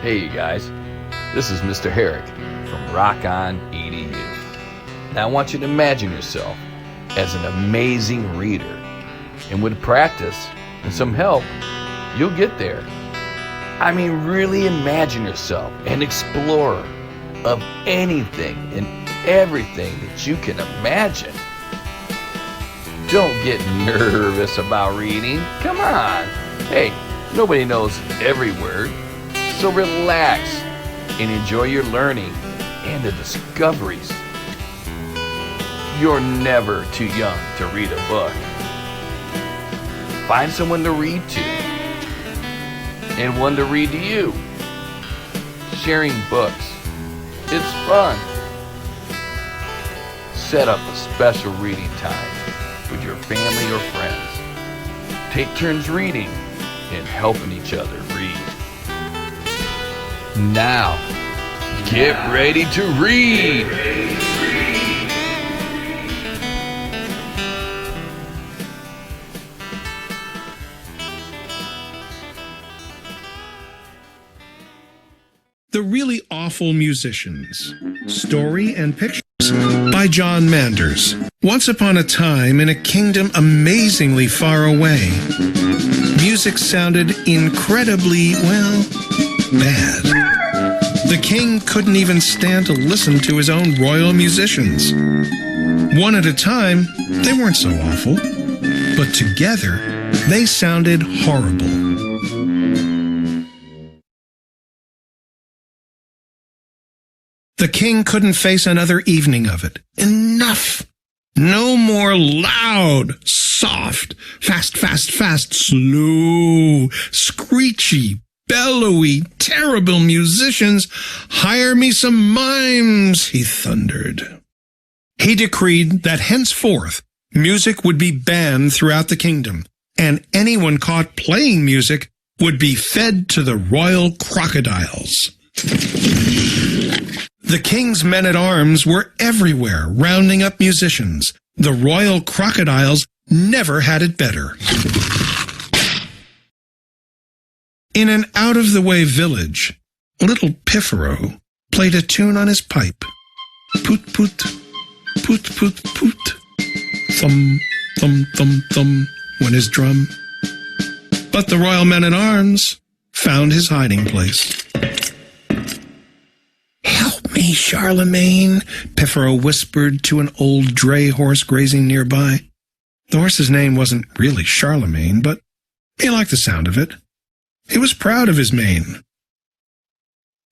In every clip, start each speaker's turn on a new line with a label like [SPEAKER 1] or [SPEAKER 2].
[SPEAKER 1] Hey you guys, this is Mr. Herrick from RockOnEdu. Now I want you to imagine yourself as an amazing reader, and with practice and some help, you'll get there. I mean, really imagine yourself an explorer of anything and everything that you can imagine. Don't get nervous about reading. Come on. Hey, nobody knows every word. So relax and enjoy your learning and the discoveries. You're never too young to read a book. Find someone to read to and one to read to you. Sharing books, it's fun. Set up a special reading time with your family or friends. Take turns reading and helping each other read. Now, get ready to read!
[SPEAKER 2] The Really Awful Musicians. Story and Pictures by John Manders. Once upon a time, in a kingdom amazingly far away, music sounded incredibly, well, bad. The king couldn't even stand to listen to his own royal musicians. One at a time, they weren't so awful, but together, they sounded horrible. The king couldn't face another evening of it. Enough! No more loud, soft, fast, slow, screechy, bellowy, terrible musicians. Hire me some mimes, he thundered. He decreed that henceforth music would be banned throughout the kingdom, and anyone caught playing music would be fed to the royal crocodiles. The king's men-at-arms were everywhere, rounding up musicians. The royal crocodiles never had it better. In an out-of-the-way village, little Piffero played a tune on his pipe. Poot, poot, poot, poot, poot. Thum, thum, thum, thum, went his drum. But the royal men-at-arms found his hiding place. "Help me, Charlemagne," Piffero whispered to an old dray horse grazing nearby. The horse's name wasn't really Charlemagne, but he liked the sound of it. He was proud of his mane.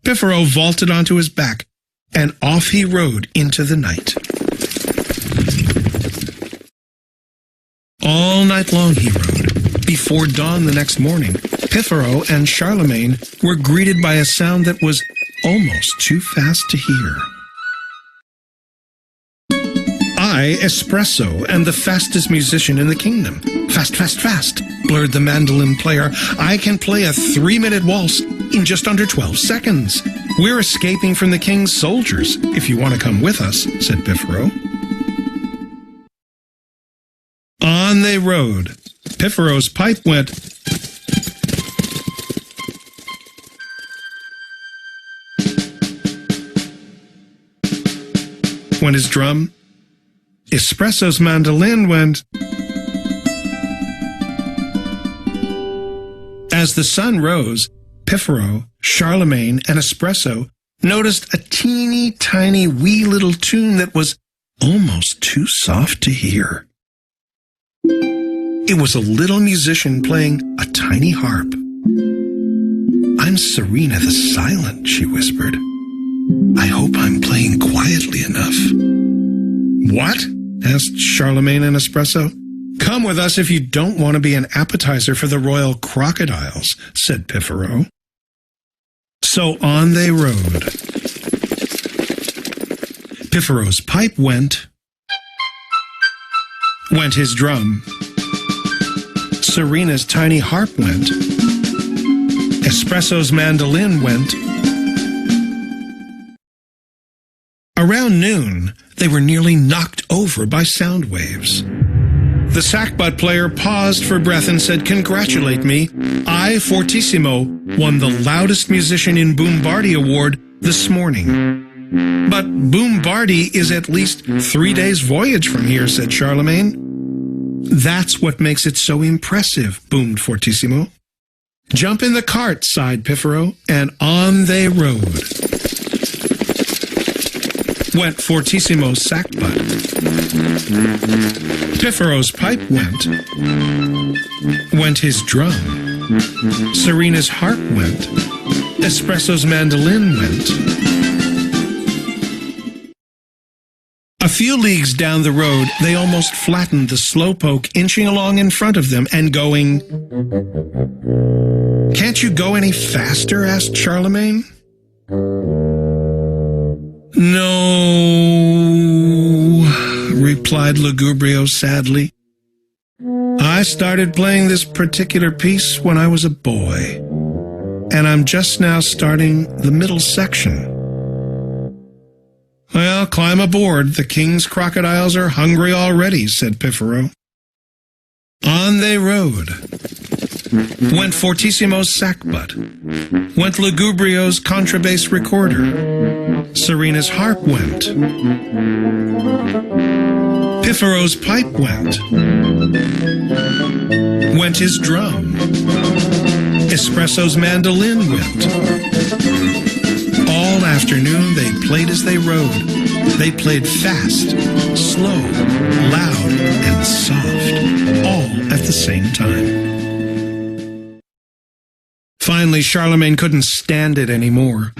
[SPEAKER 2] Piffero vaulted onto his back, and off he rode into the night. All night long he rode. Before dawn the next morning, Piffero and Charlemagne were greeted by a sound that was almost too fast to hear. "I, Espresso, am the fastest musician in the kingdom. Fast, fast, fast," blurred the mandolin player. "I can play a 3-minute waltz in just under 12 seconds. We're escaping from the king's soldiers, if you want to come with us," said Piffero. On they rode. Piffero's pipe went, went his drum. Espresso's mandolin went. As the sun rose, Piffero, Charlemagne, and Espresso noticed a teeny tiny wee little tune that was almost too soft to hear. It was a little musician playing a tiny harp. "I'm Serena the Silent," she whispered. "I hope I'm playing quietly enough." "What?" asked Charlemagne and Espresso. "Come with us if you don't want to be an appetizer for the royal crocodiles," said Piffero. So on they rode. Piffero's pipe went his drum. Serena's tiny harp went. Espresso's mandolin went. Around noon, they were nearly knocked over by sound waves. The sackbut player paused for breath and said, "Congratulate me. I, Fortissimo, won the loudest musician in Boombardi Award this morning." "But Boombardi is at least 3 days' voyage from here," said Charlemagne. "That's what makes it so impressive," boomed Fortissimo. "Jump in the cart," sighed Piffero, and on they rode. Went Fortissimo's sackbut. Piffero's pipe went. Went his drum. Serena's harp went. Espresso's mandolin went. A few leagues down the road, they almost flattened the slowpoke inching along in front of them and going. "Can't you go any faster?" asked Charlemagne. "No," replied Lugubrio sadly. "I started playing this particular piece when I was a boy, and I'm just now starting the middle section." "Well, climb aboard. The king's crocodiles are hungry already," said Piffero. On they rode. Went Fortissimo's sackbut. Went Lugubrio's contrabass recorder. Serena's harp went. Piffero's pipe went. Went his drum. Espresso's mandolin went. All afternoon they played as they rode. They played fast, slow, loud, and soft, all at the same time. Finally, Charlemagne couldn't stand it anymore.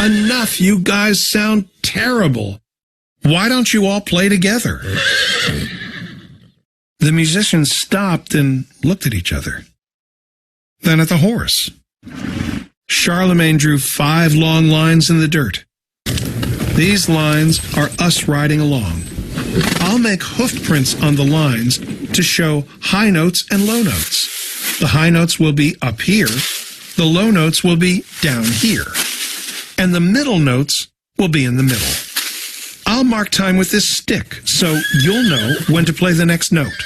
[SPEAKER 2] "Enough, you guys sound terrible. Why don't you all play together?" The musicians stopped and looked at each other. Then at the horse. Charlemagne drew 5 long lines in the dirt. "These lines are us riding along. I'll make hoof prints on the lines to show high notes and low notes. The high notes will be up here, the low notes will be down here, and the middle notes will be in the middle. I'll mark time with this stick, so you'll know when to play the next note."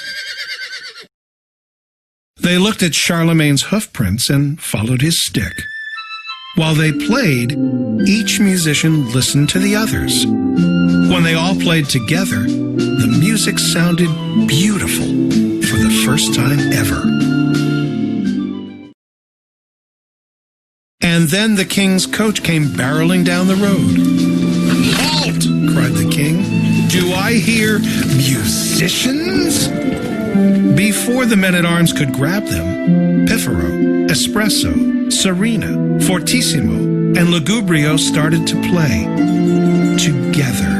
[SPEAKER 2] They looked at Charlemagne's hoof prints and followed his stick. While they played, each musician listened to the others. When they all played together, the music sounded beautiful for the first time ever. And then the king's coach came barreling down the road. "Halt!" cried the king. "Do I hear musicians?" Before the men-at-arms could grab them, Piffero, Espresso, Serena, Fortissimo, and Lugubrio started to play together.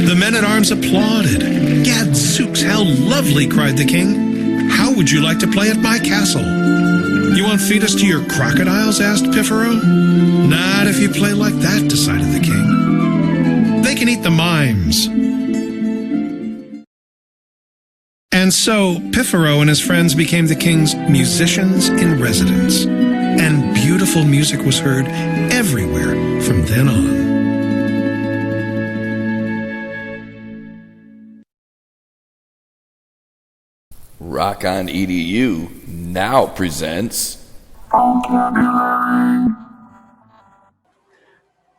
[SPEAKER 2] The men-at-arms applauded. "Gadzooks, how lovely!" cried the king. "How would you like to play at my castle?" "You won't feed us to your crocodiles?" asked Piffero. "Not if you play like that," decided the king. "They can eat the mimes." And so, Piffero and his friends became the king's musicians in residence, and beautiful music was heard everywhere from then on.
[SPEAKER 1] RockOnEdu now presents.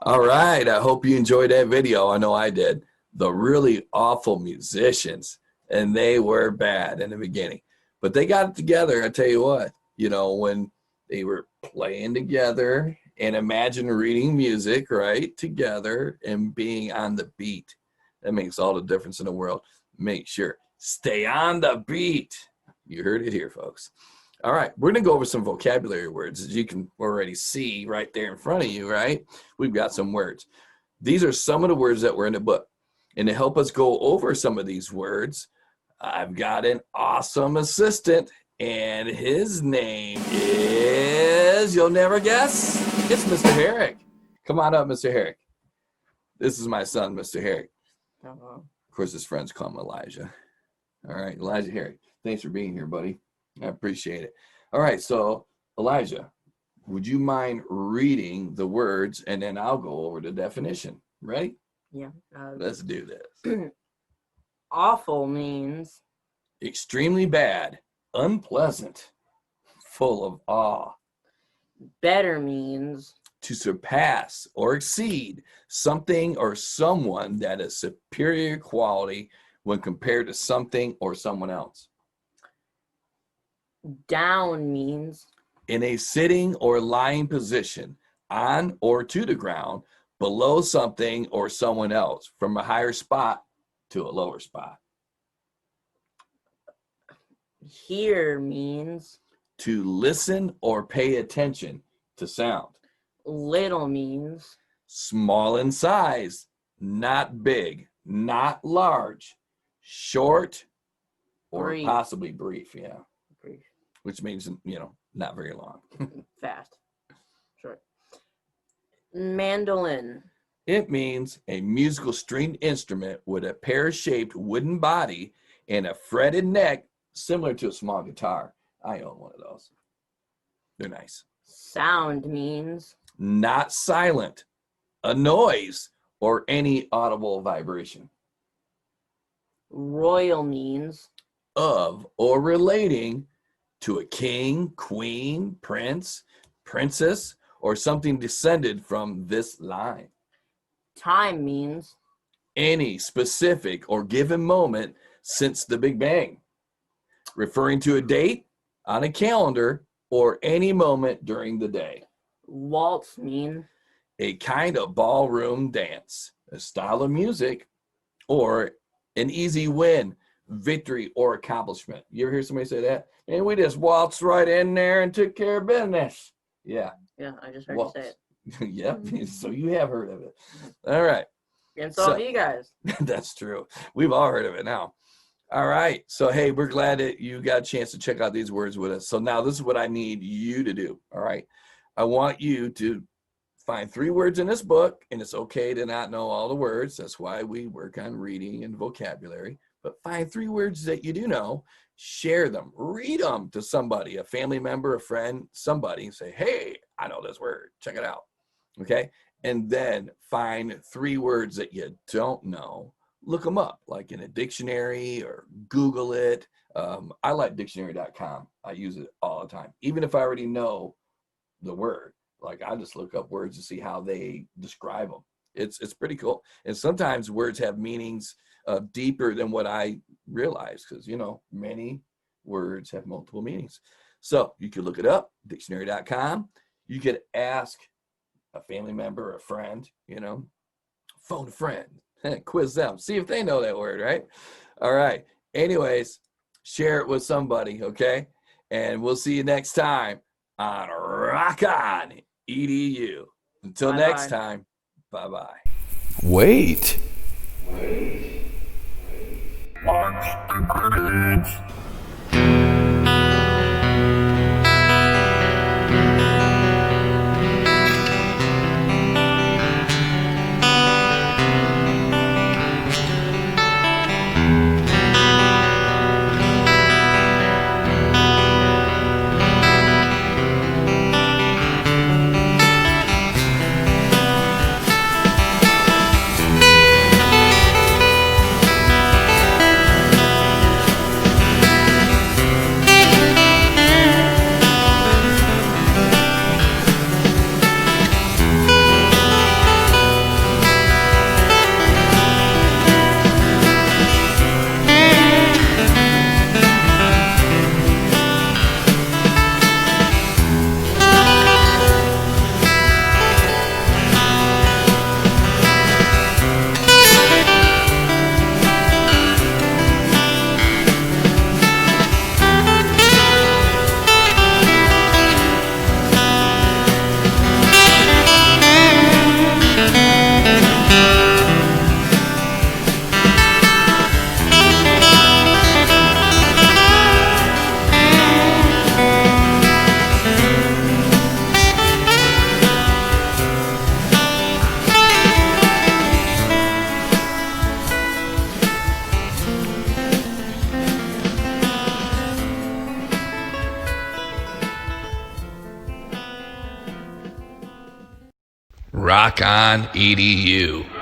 [SPEAKER 1] All right, I hope you enjoyed that video. I know I did. The really awful musicians. And they were bad in the beginning. But they got it together, I tell you what. You know, when they were playing together and imagine reading music, right, together and being on the beat. That makes all the difference in the world. Make sure. Stay on the beat. You heard it here, folks. All right, we're going to go over some vocabulary words. As you can already see right there in front of you, right? We've got some words. These are some of the words that were in the book. And to help us go over some of these words, I've got an awesome assistant, and his name is, you'll never guess, it's Mr. Herrick. Come on up, Mr. Herrick. This is my son, Mr. Herrick. Of course, his friends call him Elijah. All right, Elijah Herrick. Thanks for being here, buddy. I appreciate it. All right, so Elijah, would you mind reading the words, and then I'll go over the definition. Ready?
[SPEAKER 3] Yeah.
[SPEAKER 1] Let's do this.
[SPEAKER 3] Awful means
[SPEAKER 1] Extremely bad, unpleasant, full of awe.
[SPEAKER 3] better means
[SPEAKER 1] To surpass or exceed something or someone that is superior quality when compared to something or someone else.
[SPEAKER 3] down means
[SPEAKER 1] In a sitting or lying position, on or to the ground, below something or someone else, from a higher spot to a lower spot.
[SPEAKER 3] hear means
[SPEAKER 1] To listen or pay attention to sound.
[SPEAKER 3] little means
[SPEAKER 1] Small in size, not big, not large, short, or
[SPEAKER 3] brief.
[SPEAKER 1] possibly brief, yeah,
[SPEAKER 3] Brief.
[SPEAKER 1] which means, not very long.
[SPEAKER 3] Fast. Short. Mandolin.
[SPEAKER 1] It means a musical stringed instrument with a pear-shaped wooden body and a fretted neck similar to a small guitar. I own one of those. They're nice.
[SPEAKER 3] Sound means
[SPEAKER 1] Not silent, a noise, or any audible vibration.
[SPEAKER 3] royal means
[SPEAKER 1] Of or relating to a king, queen, prince, princess, or something descended from this line.
[SPEAKER 3] time means
[SPEAKER 1] Any specific or given moment since the Big Bang, referring to a date on a calendar or any moment during the day.
[SPEAKER 3] waltz mean
[SPEAKER 1] A kind of ballroom dance, a style of music, or an easy win, victory, or accomplishment. You ever hear somebody say that? And we just waltzed right in there and took care of business. Yeah.
[SPEAKER 3] yeah, I just heard
[SPEAKER 1] Waltz.
[SPEAKER 3] you say it.
[SPEAKER 1] Yep. So you have heard of it. All right.
[SPEAKER 3] And so have you guys.
[SPEAKER 1] That's true. We've all heard of it now. All right. So, hey, we're glad that you got a chance to check out these words with us. So now this is what I need you to do. All right. I want you to find 3 words in this book, and it's okay to not know all the words. That's why we work on reading and vocabulary. But find 3 words that you do know, share them, read them to somebody, a family member, a friend, somebody, and say, hey, I know this word. Check it out. Okay. And then find 3 words that you don't know. Look them up, like in a dictionary or Google it. I like dictionary.com. I use it all the time. Even if I already know the word, like I just look up words to see how they describe them. It's pretty cool. And sometimes words have meanings deeper than what I realize because, many words have multiple meanings. So you could look it up, dictionary.com. You could ask a family member, a friend, phone a friend, quiz them, see if they know that word, right? All right. Anyways, share it with somebody, okay? And we'll see you next time on RockOnEdu. Until
[SPEAKER 3] Bye-bye.
[SPEAKER 1] next time, bye-bye.
[SPEAKER 4] Wait. RockOnEdu.